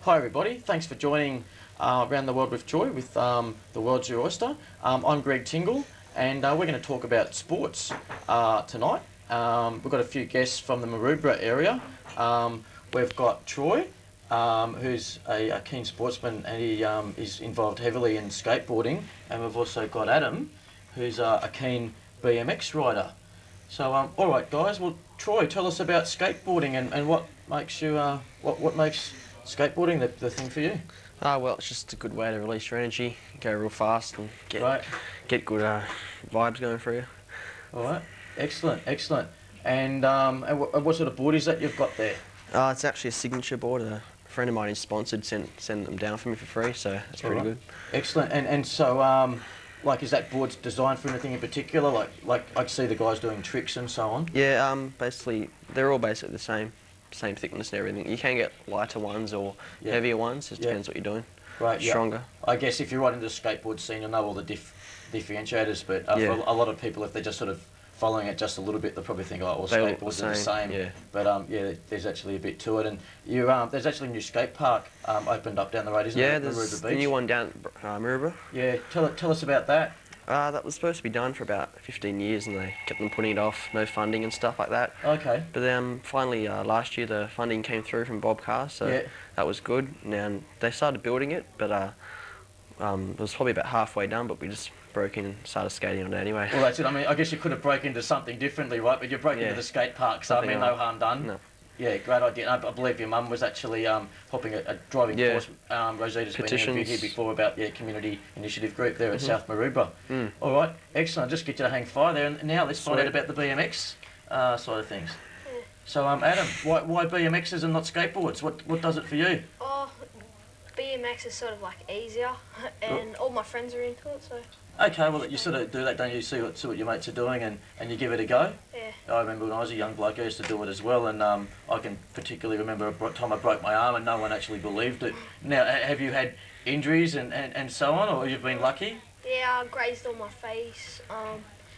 Hi everybody, thanks for joining Around the World with Joy with The World's Your Oyster. I'm Greg Tingle and we're going to talk about sports tonight. We've got a few guests from the Maroubra area. We've got Troy, who's a keen sportsman, and he is involved heavily in skateboarding, and we've also got Adam, who's a keen BMX rider. So alright guys, well Troy, tell us about skateboarding and what makes you, what makes skateboarding the thing for you? Well, it's just a good way to release your energy, go real fast and get good vibes going for you. All right, excellent, excellent. And what sort of board is that you've got there? It's actually a signature board. A friend of mine is sponsored, send them down for me for free, so it's pretty good. Excellent. And so, like, is that board designed for anything in particular? Like I see the guys doing tricks and so on. Yeah, basically they're all basically the same thickness and everything. You can get lighter ones or heavier ones. Just depends what you're doing. Right. Stronger. I guess if you're right into the skateboard scene, you'll know all the differentiators. But for a lot of people, if they're just sort of following it just a little bit, they'll probably think, oh, well, skateboards are the same. Yeah. But there's actually a bit to it. And you, there's actually a new skate park opened up down the road, isn't there? Yeah, there's the new one down Maroubra. Yeah. Tell us about that. That was supposed to be done for about 15 years and they kept on putting it off, no funding and stuff like that. Okay. But then finally last year the funding came through from Bob Carr, so that was good. Now they started building it, but it was probably about halfway done, but we just broke in and started skating on it anyway. Well, that's it. I mean, I guess you could have broke into something differently, right? But you broke into the skate park, so I mean, no harm done. No. Yeah, great idea. And I believe your mum was actually helping a driving force. Rosita's been interviewed here before about community initiative group there at South Maroubra. All right, excellent. I'll just get you to hang fire there. And now let's find out about the BMX side of things. So, Adam, why BMXs and not skateboards? What does it for you? Oh, BMX is sort of like easier, and all my friends are into it, so. Okay, well, you sort of do that, don't you? See what your mates are doing and you give it a go? Yeah. I remember when I was a young bloke, I used to do it as well, and I can particularly remember a time I broke my arm and no one actually believed it. Now, have you had injuries and so on, or you've been lucky? Yeah, I grazed on my face,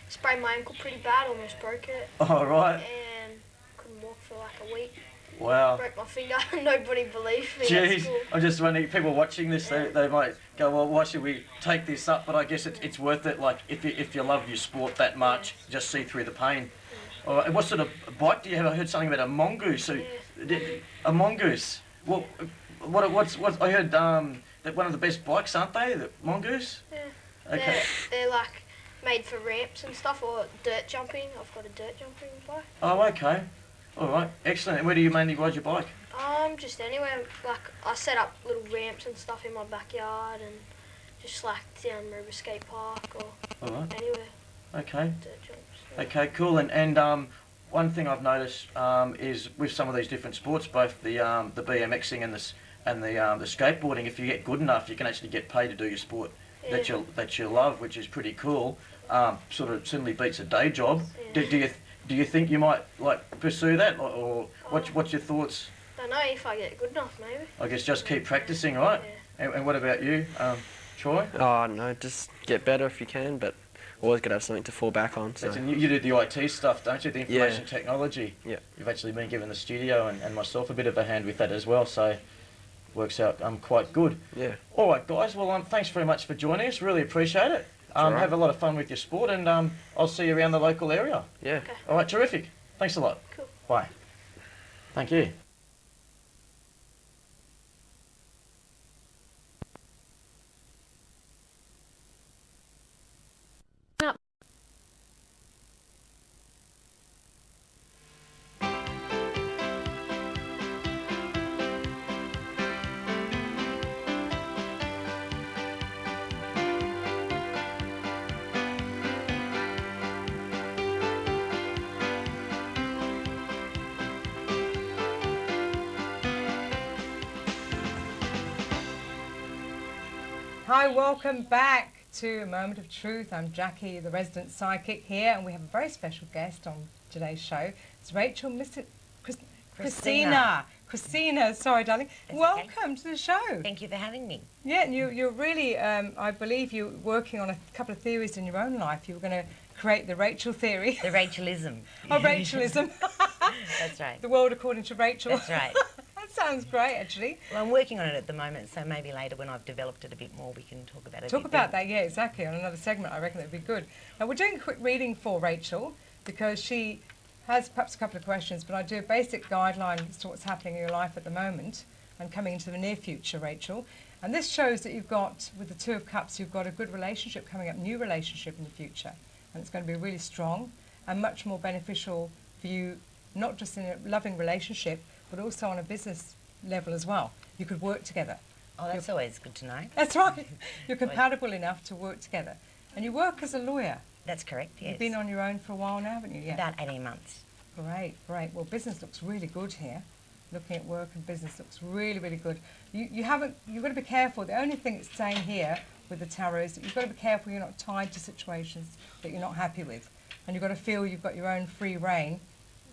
sprained my ankle pretty bad, almost broke it. Oh, right. And couldn't walk for like a week. Wow. Broke my finger, nobody believed me. Jeez, I'm just wondering, people watching this, they might go, well, why should we take this up? But I guess it's worth it, like, if you love your sport that much, just see through the pain. All right, what sort of bike do you have? I heard something about a mongoose. A mongoose? Well, what I heard that one of the best bikes, aren't they, the mongoose? Yeah. Okay. They're like made for ramps and stuff, or dirt jumping. I've got a dirt jumping bike. Oh, okay. All right, excellent. And where do you mainly ride your bike? Just anywhere. Like, I set up little ramps and stuff in my backyard and just like down Maroubra Skate Park or anywhere. Okay. Dirt jumps. Yeah. Okay, cool. And one thing I've noticed is with some of these different sports, both the BMXing and the skateboarding, if you get good enough, you can actually get paid to do your sport that you love, which is pretty cool. Sort of certainly beats a day job. Yeah. Do you think you might like pursue that, or what's your thoughts? Don't know, if I get good enough, maybe. I guess just keep practicing, right? Yeah. And what about you, Troy? Oh no, just get better if you can, but always got to have something to fall back on. So. You do the IT stuff, don't you? The information technology. Yeah. You've actually been given the studio and myself a bit of a hand with that as well, so works out quite good. Yeah. All right, guys. Well, thanks very much for joining us. Really appreciate it. Have a lot of fun with your sport, and I'll see you around the local area. Yeah. Okay. All right, terrific. Thanks a lot. Cool. Bye. Thank you. Hi, welcome back to A Moment of Truth. I'm Jackie, the resident psychic here, and we have a very special guest on today's show. It's Rachel Christina. Christina, sorry, darling. That's welcome to the show. Thank you for having me. Yeah, and you're really, I believe you're working on a couple of theories in your own life. You were going to create the Rachel theory. The Rachelism. Oh, Rachelism. That's right. The world according to Rachel. That's right. That sounds great, actually. Well, I'm working on it at the moment, so maybe later when I've developed it a bit more, we can talk about it. Talk about that, yeah, exactly, on another segment. I reckon that would be good. Now, we're doing a quick reading for Rachel because she has perhaps a couple of questions, but I do a basic guideline as to what's happening in your life at the moment and coming into the near future, Rachel. And this shows that you've got, with the Two of Cups, you've got a good relationship coming up, new relationship in the future. And it's going to be really strong and much more beneficial for you, not just in a loving relationship, but also on a business level as well. You could work together. Oh, that's always good to know. That's right. You're compatible enough to work together. And you work as a lawyer. That's correct, yes. You've been on your own for a while now, haven't you? Yeah. About 18 months. Great, great. Well, business looks really good here. Looking at work and business looks really, really good. You've got to be careful. The only thing it's saying here with the tarot is that you've got to be careful you're not tied to situations that you're not happy with. And you've got to feel you've got your own free reign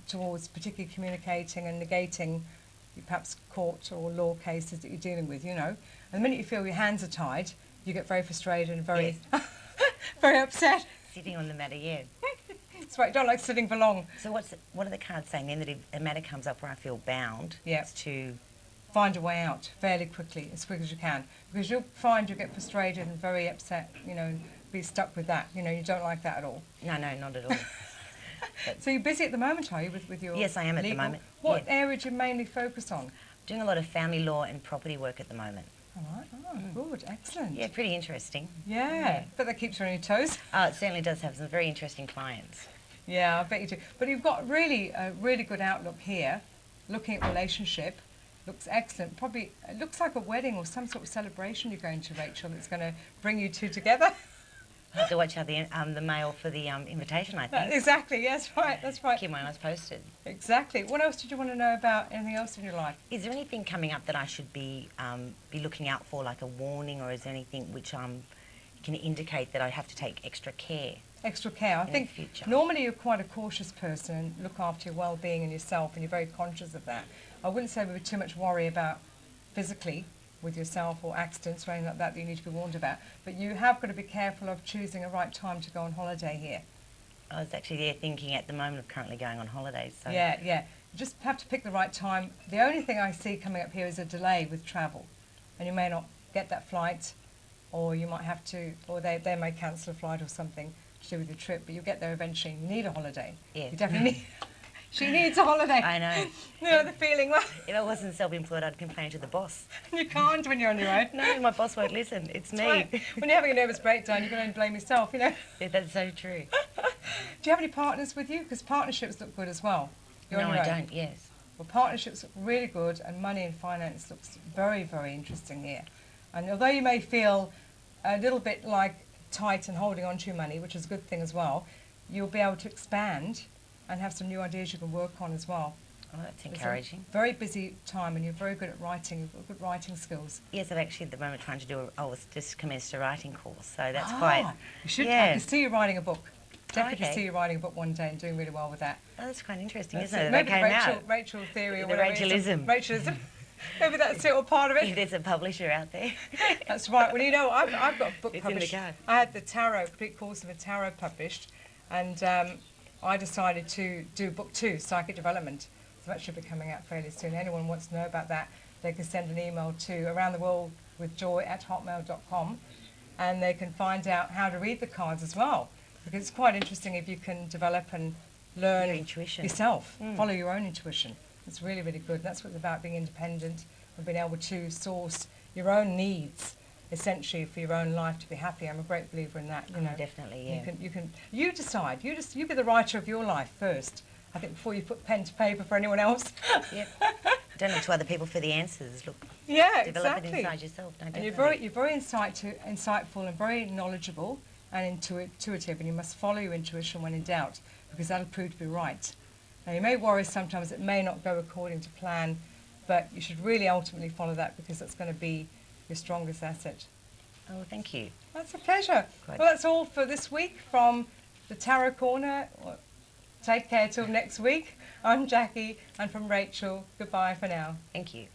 towards particularly communicating and negating perhaps court or law cases that you're dealing with, you know. And the minute you feel your hands are tied, you get very frustrated and very, very upset. Sitting on the matter, yeah. That's right, you don't like sitting for long. So what are the cards saying then, that if a matter comes up where I feel bound, it's to... Find a way out fairly quickly, as quick as you can, because you'll find you get frustrated and very upset, you know, and be stuck with that. You know, you don't like that at all. No, not at all. So you're busy at the moment, are you, with your Yes, I am legal? at the moment. What area do you mainly focus on? Doing a lot of family law and property work at the moment. All right, good, excellent. Yeah, pretty interesting. Yeah, but that keeps you on your toes. Oh, it certainly does have some very interesting clients. Yeah, I bet you do. But you've got really a really good outlook here, looking at relationship. Looks excellent. Probably, it looks like a wedding or some sort of celebration you're going to, Rachel, that's going to bring you two together. I have to watch out the mail for the invitation, I think. Exactly, yes, right, that's right. Keep my eyes posted. Exactly. What else did you want to know about anything else in your life? Is there anything coming up that I should be looking out for, like a warning, or is there anything which can indicate that I have to take extra care? Extra care. I think normally you're quite a cautious person and look after your well-being and yourself, and you're very conscious of that. I wouldn't say there would be too much worry about physically with yourself or accidents or anything like that you need to be warned about. But you have got to be careful of choosing a right time to go on holiday here. I was actually there thinking at the moment of currently going on holidays. So. Yeah. You just have to pick the right time. The only thing I see coming up here is a delay with travel. And you may not get that flight, or you might have to, or they may cancel a flight or something to do with your trip, but you'll get there eventually. You need a holiday. Yeah. You definitely need... She needs a holiday. I know. You know the feeling, well... If I wasn't self-employed, I'd complain to the boss. You can't when you're on your own. No, my boss won't listen. It's me. Right. When you're having a nervous breakdown, you're going to blame yourself, you know. Yeah, that's so true. Do you have any partners with you? Because partnerships look good as well. No, I don't, yes. Well, partnerships look really good, and money and finance looks very, very interesting here. And although you may feel a little bit like tight and holding on to your money, which is a good thing as well, you'll be able to expand and have some new ideas you can work on as well. Oh, that's encouraging. It's a very busy time, and you're very good at writing. You've got good writing skills. Yes, I'm actually at the moment trying to do I was just commenced a writing course, so that's quite... You should. Yeah. I can see you writing a book. Definitely Okay. see you writing a book one day and doing really well with that. Oh, that's quite interesting, That's isn't it? Maybe That the came out. Rachel theory or The whatever. it is. Rachelism. Rachelism. Maybe that's it or part of If it. there's a publisher out there. That's right. Well, you know, I've got a book It's in the published. card. I had the tarot, complete course of a tarot published, and I decided to do book 2, Psychic Development. So that should be coming out fairly soon. Anyone wants to know about that, they can send an email to aroundtheworldwithjoy@hotmail.com, and they can find out how to read the cards as well. Because it's quite interesting if you can develop and learn Your intuition. yourself, follow your own intuition. It's really, really good. That's what it's about, being independent and being able to source your own needs, essentially, for your own life to be happy. I'm a great believer in that. You know, Definitely, yeah. You decide. You be the writer of your life first. I think before you put pen to paper for anyone else. Yep. Don't look to other people for the answers. Look, Yeah, develop exactly. it inside yourself. No, And definitely. you're very insightful and very knowledgeable and intuitive, and you must follow your intuition when in doubt, because that'll prove to be right. Now, you may worry sometimes it may not go according to plan, but you should really ultimately follow that, because that's going to be your strongest asset. Oh, thank you. That's a pleasure. Great. Well, that's all for this week from the Tarot Corner. Well, take care till next week. I'm Jackie, and from Rachel, goodbye for now. Thank you.